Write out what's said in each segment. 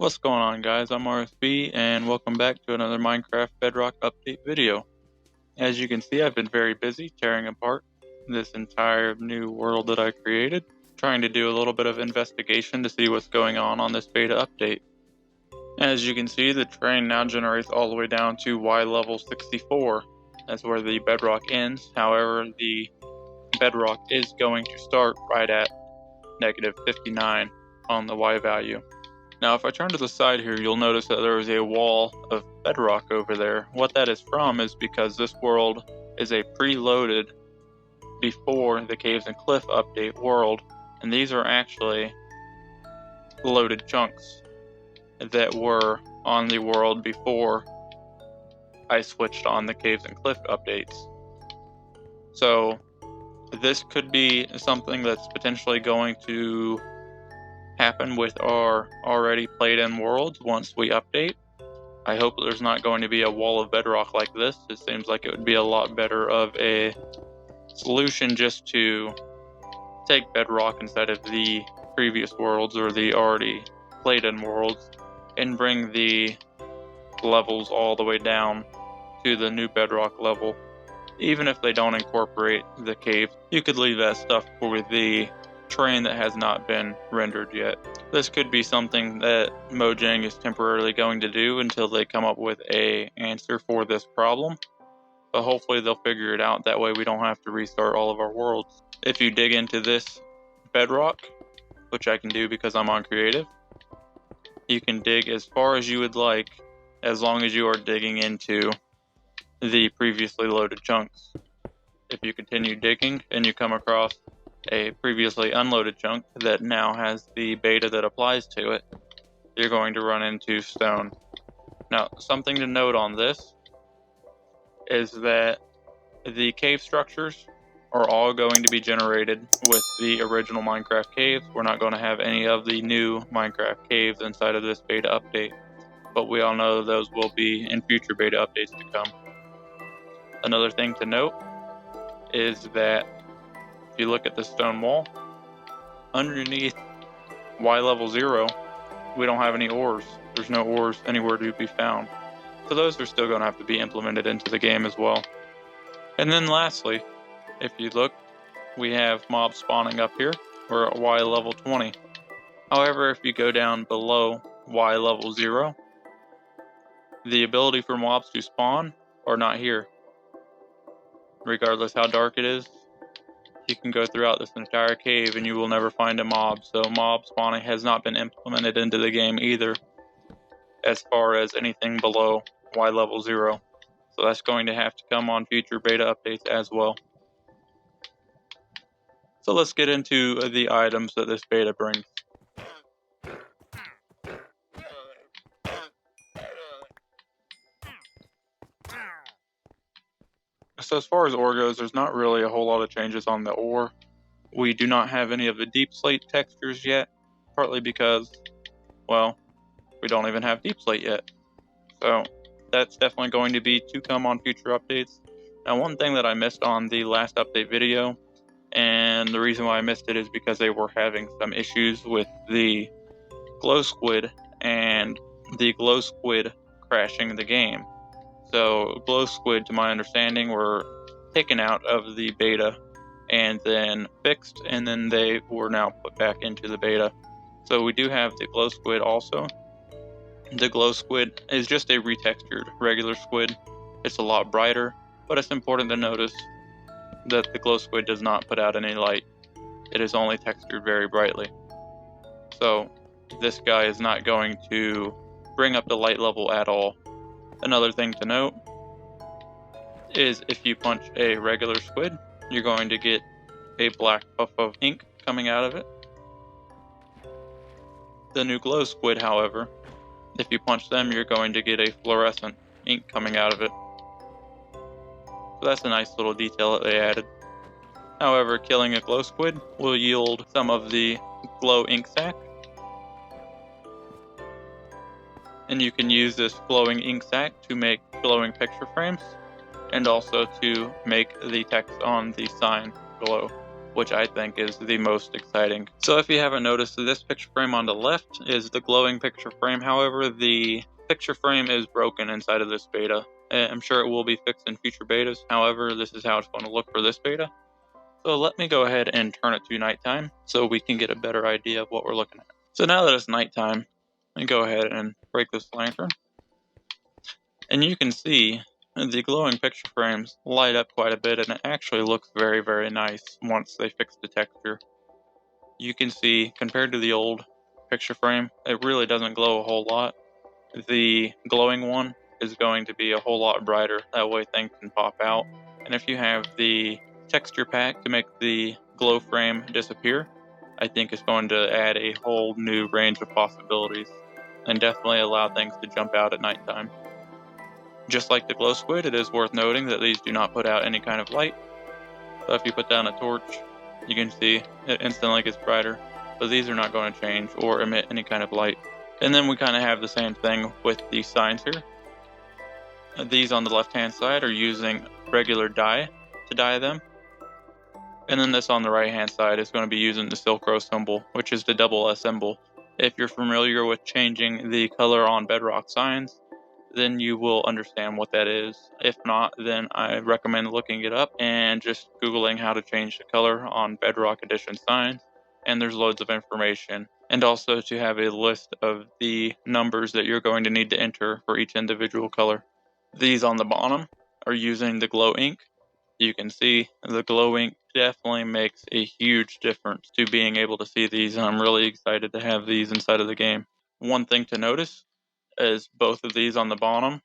What's going on, guys? I'm RSB and welcome back to another Minecraft Bedrock update video. As you can see, I've been very busy tearing apart this entire new world that I created, trying to do a little bit of investigation to see what's going on this beta update. As you can see, the terrain now generates all the way down to Y level 64. That's where the bedrock ends. However, the bedrock is going to start right at negative 59 on the Y value. Now, if I turn to the side here, you'll notice that there is a wall of bedrock over there. What that is from is because this world is a preloaded before the Caves and Cliff update world, and these are actually loaded chunks that were on the world before I switched on the Caves and Cliff updates. So this could be something that's potentially going to happen with our already played in worlds once we update. I hope there's not going to be a wall of bedrock like this. It seems like it would be a lot better of a solution just to take bedrock instead of the previous worlds or the already played in worlds and bring the levels all the way down to the new bedrock level. Even if they don't incorporate the cave, you could leave that stuff for the terrain that has not been rendered yet. This could be something that Mojang is temporarily going to do until they come up with an answer for this problem. But hopefully they'll figure it out. That way we don't have to restart all of our worlds. If you dig into this bedrock, which I can do because I'm on creative, you can dig as far as you would like, as long as you are digging into the previously loaded chunks. If you continue digging and you come across a previously unloaded chunk that now has the beta that applies to it, you're going to run into stone. Now, something to note on this is that the cave structures are all going to be generated with the original Minecraft caves. We're not going to have any of the new Minecraft caves inside of this beta update, but we all know those will be in future beta updates to come. Another thing to note is that if you look at the stone wall, underneath Y level 0, we don't have any ores. There's no ores anywhere to be found. So those are still going to have to be implemented into the game as well. And then lastly, if you look, we have mobs spawning up here. We're at Y level 20. However, if you go down below Y level 0, the ability for mobs to spawn are not here. Regardless how dark it is, you can go throughout this entire cave and you will never find a mob. So mob spawning has not been implemented into the game either, as far as anything below Y level 0. So that's going to have to come on future beta updates as well. So let's get into the items that this beta brings. So as far as ore goes, there's not really a whole lot of changes on the ore. We do not have any of the deep slate textures yet, partly because, well, we don't even have deep slate yet. So that's definitely going to be to come on future updates. Now, one thing that I missed on the last update video, and the reason why I missed it is because they were having some issues with the glow squid and the glow squid crashing the game. So glow squid, to my understanding, were taken out of the beta and then fixed, and then they were now put back into the beta. So we do have the glow squid also. The glow squid is just a retextured regular squid. It's a lot brighter, but it's important to notice that the glow squid does not put out any light. It is only textured very brightly. So this guy is not going to bring up the light level at all. Another thing to note is if you punch a regular squid, you're going to get a black puff of ink coming out of it. The new glow squid, however, if you punch them, you're going to get a fluorescent ink coming out of it. So that's a nice little detail that they added. However, killing a glow squid will yield some of the glow ink sac, and you can use this glowing ink sac to make glowing picture frames and also to make the text on the sign glow. which I think is the most exciting. So if you haven't noticed, this picture frame on the left is the glowing picture frame. However, the picture frame is broken inside of this beta. I'm sure it will be fixed in future betas. However, this is how it's going to look for this beta. So let me go ahead and turn it to nighttime so we can get a better idea of what we're looking at. So now that it's nighttime, let me go ahead and break this lantern. And you can see the glowing picture frames light up quite a bit, and it actually looks very, very nice once they fix the texture. You can see, compared to the old picture frame, it really doesn't glow a whole lot. The glowing one is going to be a whole lot brighter, that way things can pop out. And if you have the texture pack to make the glow frame disappear, I think it's going to add a whole new range of possibilities and definitely allow things to jump out at nighttime. Just like the glow squid, it is worth noting that these do not put out any kind of light. So if you put down a torch, you can see it instantly gets brighter, but these are not going to change or emit any kind of light. And then we kind of have the same thing with these signs here. These on the left hand side are using regular dye to dye them. And then this on the right hand side is going to be using the Silk Row symbol, which is the double S symbol. If you're familiar with changing the color on Bedrock signs, then you will understand what that is. If not, then I recommend looking it up and just Googling how to change the color on Bedrock Edition signs. And there's loads of information. And also to have a list of the numbers that you're going to need to enter for each individual color. These on the bottom are using the glow ink. You can see the glow ink definitely makes a huge difference to being able to see these, and I'm really excited to have these inside of the game. One thing to notice is both of these on the bottom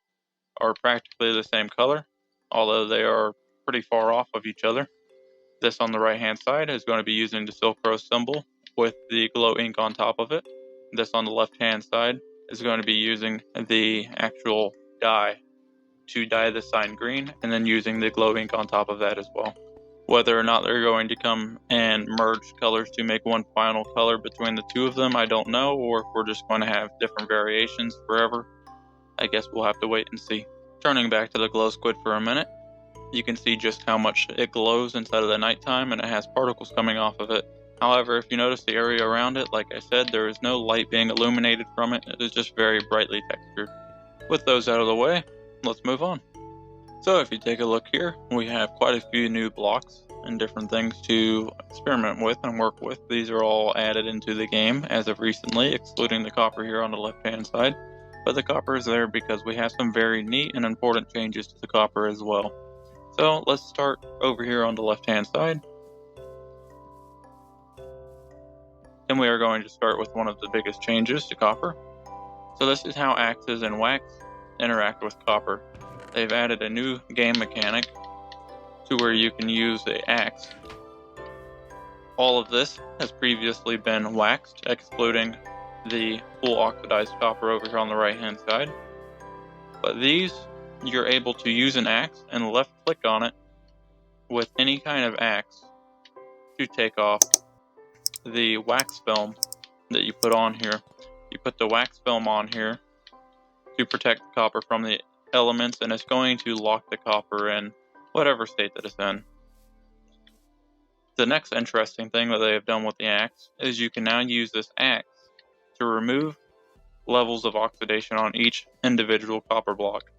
are practically the same color, although they are pretty far off of each other. This on the right hand side is going to be using the Silk Row symbol with the glow ink on top of it. This on the left hand side is going to be using the actual dye to dye the sign green, and then using the glow ink on top of that as well. Whether or not they're going to come and merge colors to make one final color between the two of them, I don't know, or if we're just going to have different variations forever. I guess we'll have to wait and see. Turning back to the glow squid for a minute, you can see just how much it glows inside of the nighttime, and it has particles coming off of it. However, if you notice the area around it, like I said, there is no light being illuminated from it. It is just very brightly textured. With those out of the way, let's move on. So if you take a look here, we have quite a few new blocks and different things to experiment with and work with. These are all added into the game as of recently, excluding the copper here on the left hand side. But the copper is there because we have some very neat and important changes to the copper as well. So let's start over here on the left hand side. And we are going to start with one of the biggest changes to copper. So this is how axes and wax interact with copper. They've added a new game mechanic to where you can use the axe. All of this has previously been waxed, excluding the full oxidized copper over here on the right hand side. But these, you're able to use an axe and left click on it with any kind of axe to take off the wax film that you put on here. You put the wax film on here to protect the copper from the elements, and it's going to lock the copper in whatever state that it's in. The next interesting thing that they have done with the axe is you can now use this axe to remove levels of oxidation on each individual copper block.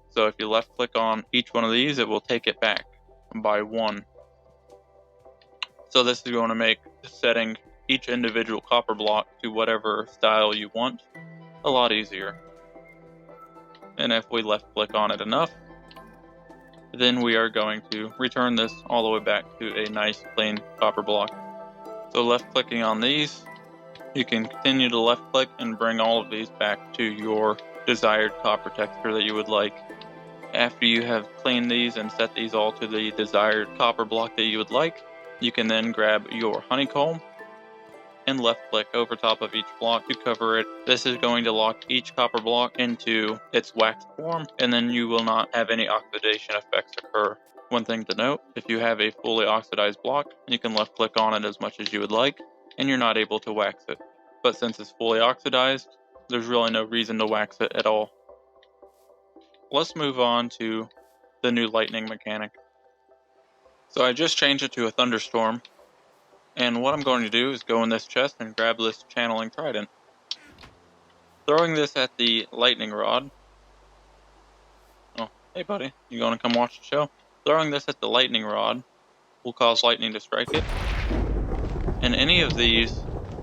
So if you left click on each one of these, it will take it back by one. So this is going to make setting each individual copper block to whatever style you want a lot easier. And if we left click on it enough, then we are going to return this all the way back to a nice clean copper block. So left clicking on these, you can continue to left click and bring all of these back to your desired copper texture that you would like. After you have cleaned these and set these all to the desired copper block that you would like, you can then grab your honeycomb and left click over top of each block to cover it. This is going to lock each copper block into its wax form, and then you will not have any oxidation effects occur. One thing to note, if you have a fully oxidized block, you can left click on it as much as you would like, and you're not able to wax it. But since it's fully oxidized, there's really no reason to wax it at all. Let's move on to the new lightning mechanic. So I just changed it to a thunderstorm, and what I'm going to do is go in this chest and grab this channeling trident. Throwing this at the lightning rod. Oh, hey buddy, you gonna come watch the show? Throwing this at the lightning rod will cause lightning to strike it, and any of these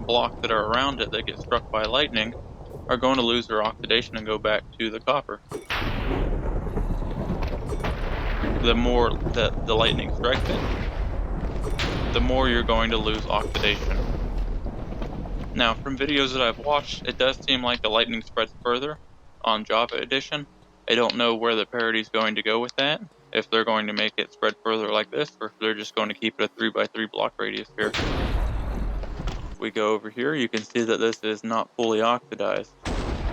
blocks that are around it that get struck by lightning are going to lose their oxidation and go back to the copper. The more that the lightning strikes it, the more you're going to lose oxidation. Now, from videos that I've watched, it does seem like the lightning spreads further on Java Edition. I don't know where the parity is going to go with that, if they're going to make it spread further like this, or if they're just going to keep it a 3x3 block radius here. If we go over here, you can see that this is not fully oxidized.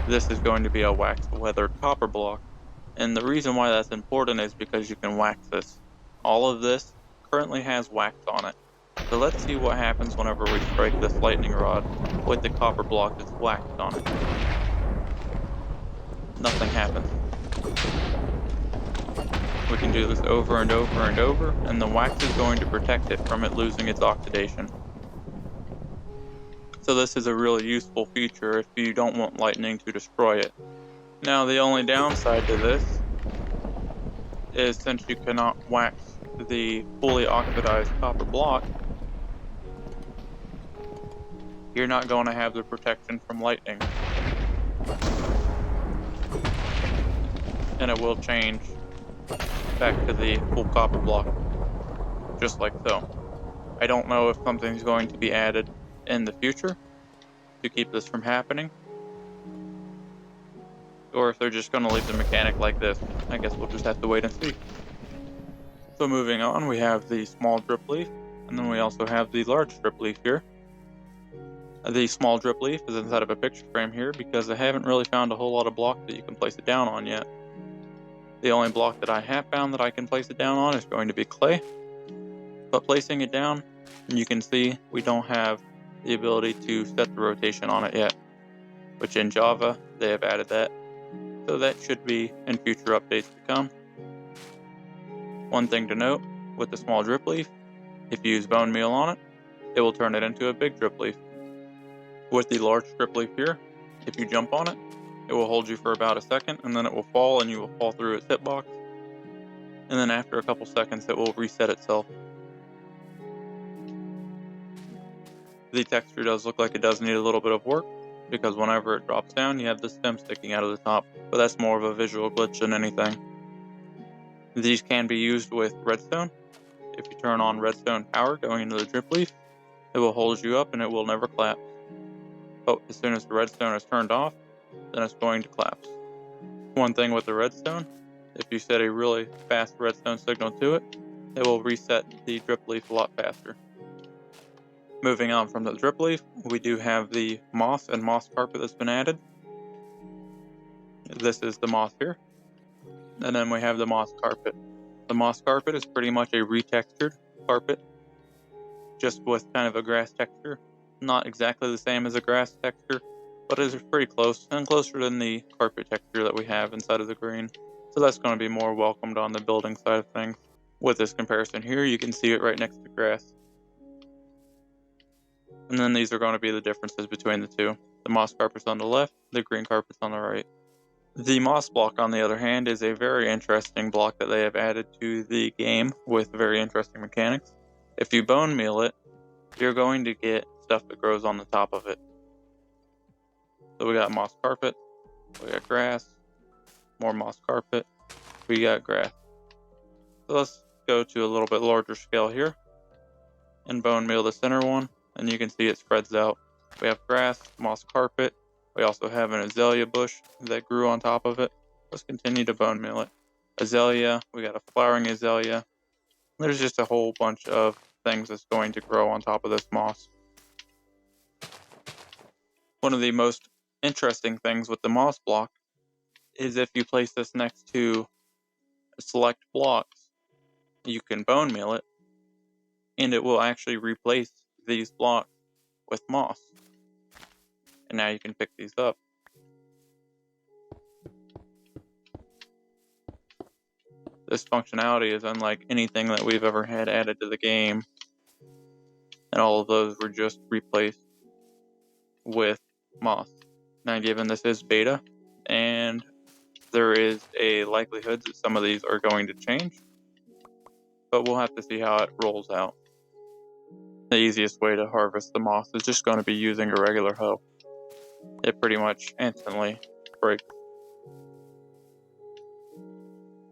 This is going to be a wax weathered copper block. And the reason why that's important is because you can wax this. All of this currently has wax on it. So let's see what happens whenever we strike this lightning rod with the copper block that's waxed on it. Nothing happens. We can do this over and over and over, and the wax is going to protect it from it losing its oxidation. So this is a really useful feature if you don't want lightning to destroy it. Now the only downside to this is since you cannot wax the fully oxidized copper block, you're not going to have the protection from lightning. And it will change back to the full copper block, just like so. I don't know if something's going to be added in the future to keep this from happening, or if they're just going to leave the mechanic like this. I guess we'll just have to wait and see. So moving on, we have the small drip leaf, and then we also have the large drip leaf here. The small drip leaf is inside of a picture frame here because I haven't really found a whole lot of blocks that you can place it down on yet. The only block that I have found that I can place it down on is going to be clay. But placing it down, you can see we don't have the ability to set the rotation on it yet, which in Java, they have added that. So that should be in future updates to come. One thing to note, with the small drip leaf, if you use bone meal on it, it will turn it into a big drip leaf. With the large drip leaf here, if you jump on it, it will hold you for about a second, and then it will fall, and you will fall through its hitbox. And then after a couple seconds, it will reset itself. The texture does look like it does need a little bit of work, because whenever it drops down, you have the stem sticking out of the top, but that's more of a visual glitch than anything. These can be used with redstone. If you turn on redstone power going into the drip leaf, it will hold you up and it will never collapse. But as soon as the redstone is turned off, then it's going to collapse. One thing with the redstone, if you set a really fast redstone signal to it, it will reset the drip leaf a lot faster. Moving on from the drip leaf, we do have the moss and moss carpet that's been added. This is the moss here. And then we have the moss carpet. The moss carpet is pretty much a retextured carpet, just with kind of a grass texture. Not exactly the same as a grass texture, but it is pretty close, and closer than the carpet texture that we have inside of the green. So that's going to be more welcomed on the building side of things. With this comparison here, you can see it right next to grass. And then these are going to be the differences between the two. The moss carpet's on the left, the green carpet's on the right. The moss block, on the other hand, is a very interesting block that they have added to the game with very interesting mechanics. If you bone meal it, you're going to get stuff that grows on the top of it. So we got moss carpet, we got grass, more moss carpet, we got grass. So let's go to a little bit larger scale here and bone meal the center one, and you can see it spreads out. We have grass, moss carpet. We also have an azalea bush that grew on top of it. Let's continue to bone meal it. Azalea, we got a flowering azalea. There's just a whole bunch of things that's going to grow on top of this moss. One of the most interesting things with the moss block is if you place this next to select blocks, you can bone meal it, and it will actually replace these blocks with moss. And now you can pick these up. This functionality is unlike anything that we've ever had added to the game, and all of those were just replaced with Moth. Now, given this is beta, and there is a likelihood that some of these are going to change, but we'll have to see how it rolls out. The easiest way to harvest the moth is just going to be using a regular hoe. It pretty much instantly breaks.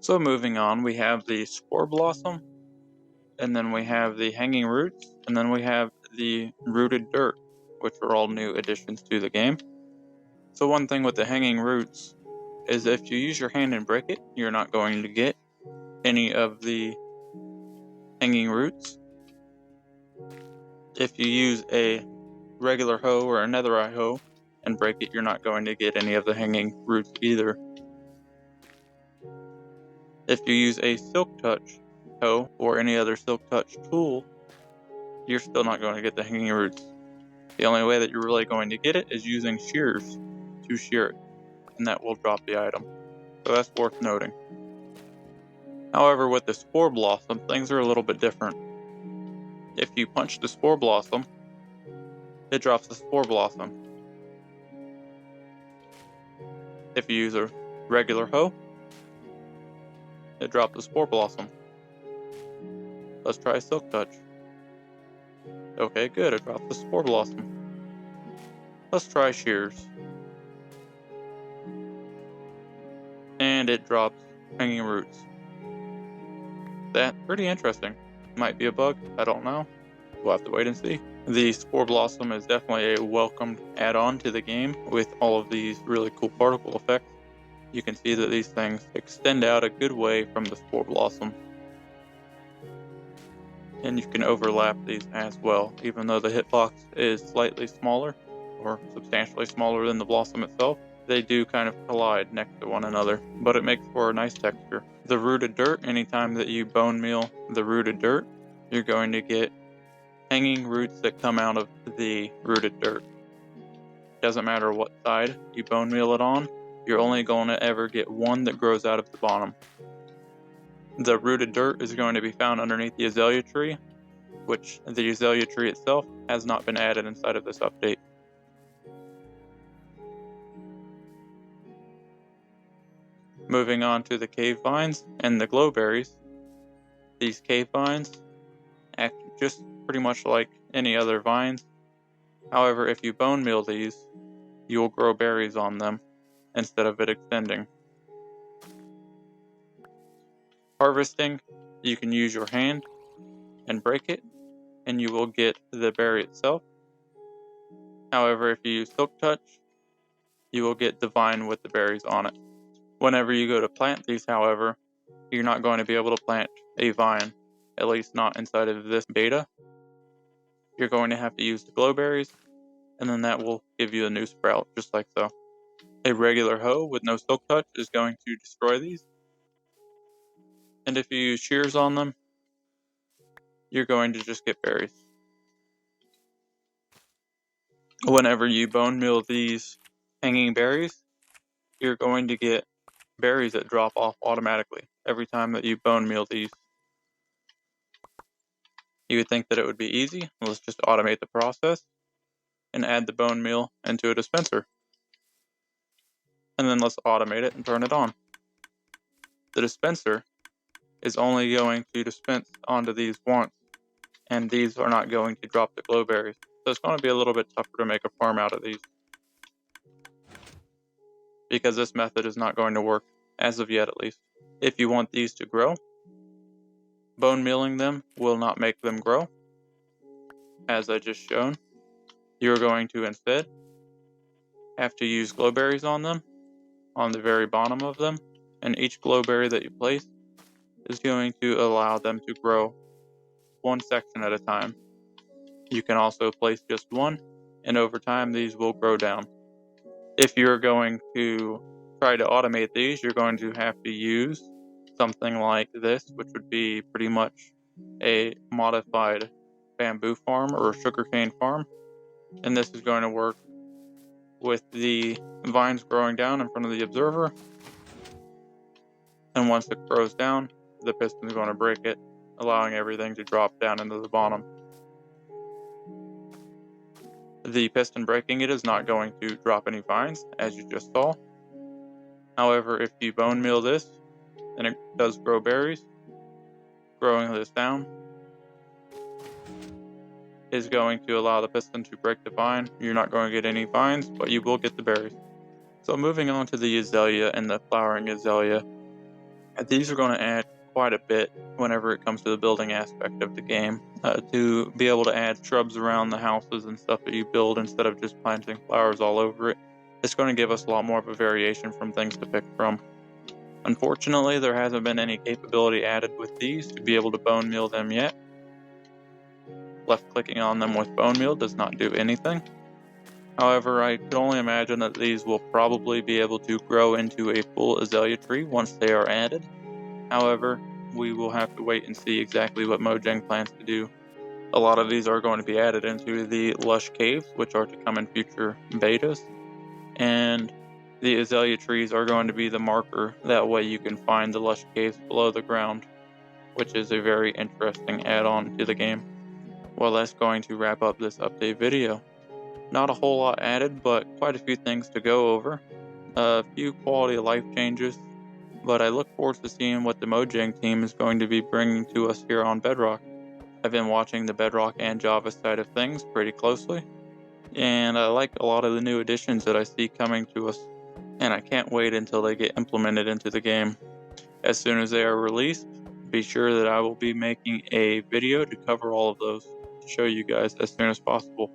So moving on, we have the Spore Blossom, and then we have the Hanging Roots, and then we have the Rooted Dirt, which are all new additions to the game. So one thing with the Hanging Roots is if you use your hand and break it, you're not going to get any of the hanging roots. If you use a regular hoe or a netherite hoe and break it, you're not going to get any of the hanging roots either. If you use a silk touch hoe or any other silk touch tool, you're still not going to get the hanging roots. The only way that you're really going to get it is using shears to shear it, and that will drop the item. So that's worth noting. However, with the Spore Blossom, things are a little bit different. If you punch the Spore Blossom, it drops the Spore Blossom. If you use a regular hoe, it drops the Spore Blossom. Let's try Silk Touch. Okay, good, it drops the Spore Blossom. Let's try Shears. And it drops Hanging Roots. That's pretty interesting. Might be a bug, I don't know. We'll have to wait and see. The Spore Blossom is definitely a welcomed add-on to the game with all of these really cool particle effects. You can see that these things extend out a good way from the Spore Blossom. And you can overlap these as well, even though the hitbox is slightly smaller or substantially smaller than the blossom itself. They do kind of collide next to one another, but it makes for a nice texture. The Rooted Dirt, anytime that you bone meal the Rooted Dirt, you're going to get hanging roots that come out of the Rooted Dirt. Doesn't matter what side you bone meal it on, you're only going to ever get one that grows out of the bottom. The Rooted Dirt is going to be found underneath the Azalea tree, which the Azalea tree itself has not been added inside of this update. Moving on to the cave vines and the glowberries. These cave vines act just pretty much like any other vines. However, if you bone meal these, you will grow berries on them instead of it extending. Harvesting, you can use your hand and break it, and you will get the berry itself. However, if you use Silk Touch, you will get the vine with the berries on it. Whenever you go to plant these, however, you're not going to be able to plant a vine, at least not inside of this beta. You're going to have to use the glowberries, and then that will give you a new sprout, just like so. A regular hoe with no Silk Touch is going to destroy these. And if you use shears on them, you're going to just get berries. Whenever you bone meal these hanging berries, you're going to get berries that drop off automatically every time that you bone meal these. You would think that it would be easy. Let's just automate the process and add the bone meal into a dispenser. And then let's automate it and turn it on. The dispenser is only going to dispense onto these once, and these are not going to drop the glowberries. So it's going to be a little bit tougher to make a farm out of these, because this method is not going to work, as of yet at least. If you want these to grow, bone mealing them will not make them grow, as I just shown. You're going to instead have to use glowberries on them, on the very bottom of them, and each glowberry that you place is going to allow them to grow one section at a time. You can also place just one, and over time these will grow down. If you're going to try to automate these, you're going to have to use something like this, which would be pretty much a modified bamboo farm or sugarcane farm. And this is going to work with the vines growing down in front of the observer. And once it grows down, the piston is going to break it, allowing everything to drop down into the bottom. The piston breaking it is not going to drop any vines, as you just saw. However, if you bone meal this, then it does grow berries. Growing this down is going to allow the piston to break the vine. You're not going to get any vines, but you will get the berries. So moving on to the azalea and the flowering azalea, these are going to add quite a bit whenever it comes to the building aspect of the game, to be able to add shrubs around the houses and stuff that you build instead of just planting flowers all over it. It's going to give us a lot more of a variation from things to pick from. Unfortunately, there hasn't been any capability added with these to be able to bone meal them yet. Left clicking on them with bone meal does not do anything. However, I could only imagine that these will probably be able to grow into a full azalea tree once they are added. However, we will have to wait and see exactly what Mojang plans to do. A lot of these are going to be added into the lush caves, which are to come in future betas, and the azalea trees are going to be the marker. That way you can find the lush caves below the ground, which is a very interesting add-on to the game. Well, that's going to wrap up this update video. Not a whole lot added, but quite a few things to go over. A few quality of life changes, but I look forward to seeing what the Mojang team is going to be bringing to us here on Bedrock. I've been watching the Bedrock and Java side of things pretty closely, and I like a lot of the new additions that I see coming to us, and I can't wait until they get implemented into the game. As soon as they are released, be sure that I will be making a video to cover all of those to show you guys as soon as possible.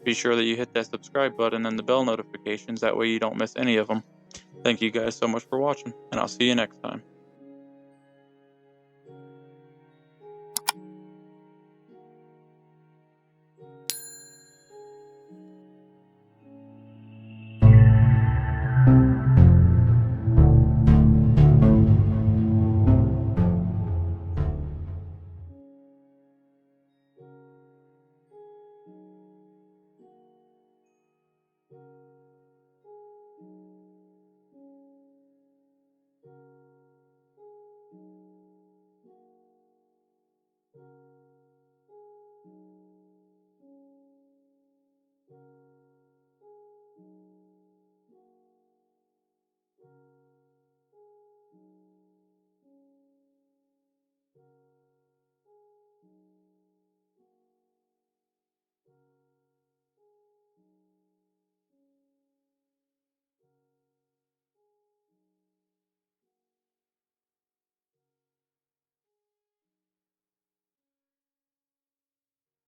Be sure that you hit that subscribe button and the bell notifications, that way you don't miss any of them. Thank you guys so much for watching, and I'll see you next time.